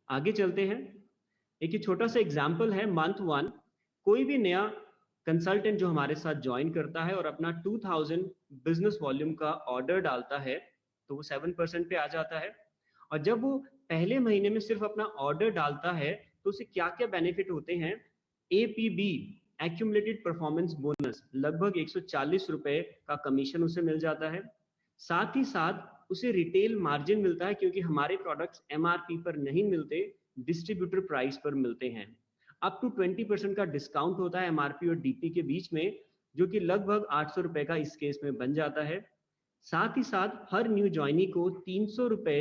आगे चलते हैं। एक ये छोटा सा एग्जाम्पल है मंथ 1। कोई भी नया कंसल्टेंट जो हमारे साथ ज्वाइन करता है और अपना 2000 बिजनेस वॉल्यूम का ऑर्डर डालता है तो वो 7% पे आ जाता है। और जब वो पहले महीने में सिर्फ अपना ऑर्डर डालता है तो उसे क्या क्या बेनिफिट होते हैं। एपीबी, एक्यूमुलेटेड परफॉर्मेंस बोनस, लगभग 140 रुपए का कमीशन उसे मिल जाता है। साथ ही साथ उसे रिटेल मार्जिन मिलता है क्योंकि हमारे प्रोडक्ट्स एमआरपी पर नहीं मिलते, डिस्ट्रीब्यूटर प्राइस पर मिलते हैं। अप टू 20% का डिस्काउंट होता है एमआरपी और डीपी के बीच में, जो कि लगभग 800 रुपए का इस केस में बन जाता है। साथ ही साथ हर न्यू ज्वाइनी को 300 रुपए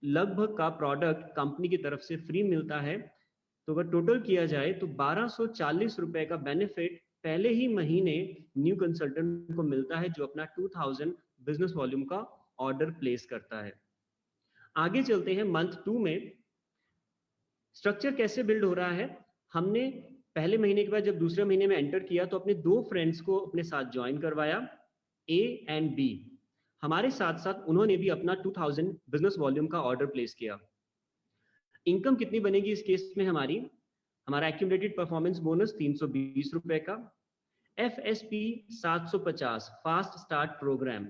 लगभग का प्रोडक्ट कंपनी की तरफ से फ्री मिलता है। तो अगर टोटल किया जाए तो 1240 रुपए का बेनिफिट पहले ही महीने न्यू कंसल्टेंट को मिलता है जो अपना 2000 बिजनेस वॉल्यूम का ऑर्डर प्लेस करता है। आगे चलते हैं मंथ 2 में। स्ट्रक्चर कैसे बिल्ड हो रहा है। हमने पहले महीने के बाद जब दूसरे महीने में एंटर किया तो अपने 2 फ्रेंड्स को अपने साथ ज्वाइन करवाया, ए एंड बी। हमारे साथ साथ उन्होंने भी अपना 2000 बिजनेस वॉल्यूम का ऑर्डर प्लेस किया। इनकम कितनी बनेगी इस केस में हमारा एक्यूमुलेटेड परफॉर्मेंस बोनस 320 रुपए का, एफएसपी 750 फास्ट स्टार्ट प्रोग्राम,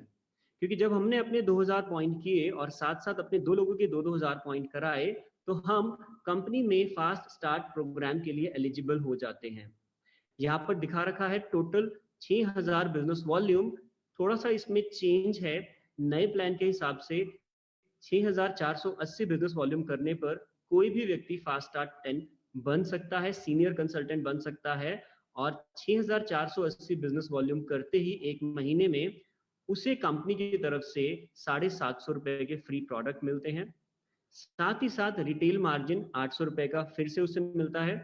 क्योंकि जब हमने अपने 2000 पॉइंट किए और साथ साथ अपने 2 लोगों के 2000 पॉइंट कराए तो हम कंपनी में फास्ट स्टार्ट प्रोग्राम के लिए एलिजिबल हो जाते हैं। यहाँ पर दिखा रखा है टोटल 6000 बिजनेस वॉल्यूम। थोड़ा सा इसमें चेंज है, नए प्लान के हिसाब से 6480 बिजनेस वॉल्यूम करने पर कोई भी व्यक्ति फास्ट स्टार्ट 10 बन सकता है, सीनियर कंसल्टेंट बन सकता है। और 6480 बिजनेस वॉल्यूम करते ही एक महीने में उसे कंपनी की तरफ से 750 रुपए के फ्री प्रोडक्ट मिलते हैं। साथ ही साथ रिटेल मार्जिन 800 रुपए का फिर से उसे मिलता है।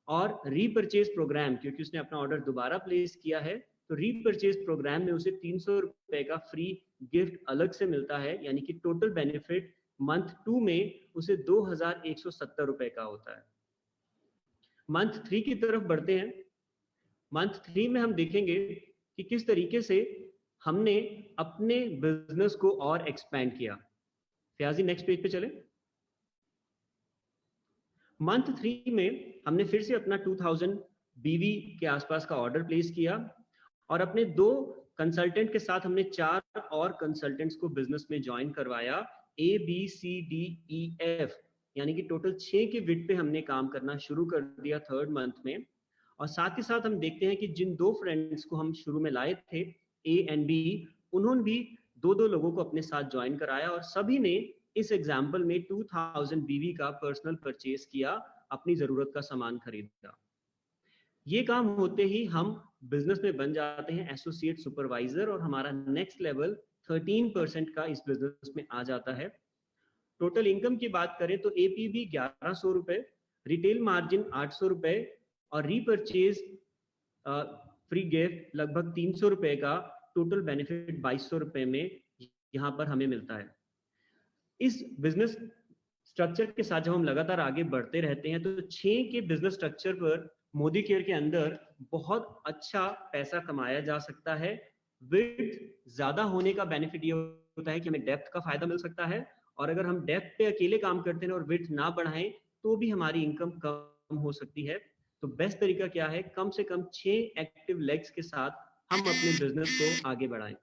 और रीपरचेज प्रोग्राम, क्योंकि उसने अपना ऑर्डर दोबारा प्लेस किया है तो रीपरचेज प्रोग्राम में उसे 300 रुपए का फ्री गिफ्ट अलग से मिलता है, यानी कि टोटल बेनिफिट मंथ 2 में उसे 2170 रुपए का होता है। मंथ 3 की तरफ बढ़ते हैं। मंथ 3 में हम देखेंगे कि किस तरीके से हमने अपने बिजनेस को और एक्सपैंड किया। फयाजी नेक्स्ट पेज पे चले। मंथ 3 में हमने फिर से अपना 2000 बीवी के आसपास का ऑर्डर प्लेस किया और अपने 2 कंसल्टेंट के साथ हमने 4 और कंसल्टेंट्स को बिजनेस में ज्वाइन करवाया, A B C D E F, यानी कि टोटल 6 के विट पे हमने काम करना शुरू कर दिया 3rd मंथ में। और साथ ही साथ हम देखते हैं कि जिन 2 फ्रेंड्स को हम शुरू में लाए थे, ए एंड बी, उन्होंने भी 2 लोगों को अपने साथ ज्वाइन कराया और सभी ने इस एग्जाम्पल में 2000 बीवी का पर्सनल परचेज किया, अपनी जरूरत का सामान खरीदा। ये काम होते ही हम बिजनेस में बन जाते हैं एसोसिएट सुपरवाइजर और हमारा नेक्स्ट लेवल 13% का इस बिजनेस में आ जाता है। टोटल इनकम की बात करें तो एपीबी 1100 रुपए, रिटेल मार्जिन 800 रुपए और रीपरचेज फ्री गिफ्ट लगभग 300 रुपए का टोटल बेनिफिट 2200 रुपए में यहाँ पर हमें मिलता है। इस बिजनेस स्ट्रक्चर के साथ जब हम लगातार आगे बढ़ते रहते हैं तो 6 के बिजनेस स्ट्रक्चर पर मोदी केयर के अंदर बहुत अच्छा पैसा कमाया जा सकता है। विड्थ ज्यादा होने का बेनिफिट ये होता है कि हमें डेप्थ का फायदा मिल सकता है, और अगर हम डेप्थ पे अकेले काम करते हैं और विड्थ ना बढ़ाएं तो भी हमारी इनकम कम हो सकती है। तो बेस्ट तरीका क्या है, कम से कम 6 एक्टिव लेग्स के साथ हम अपने बिजनेस को आगे बढ़ाएं।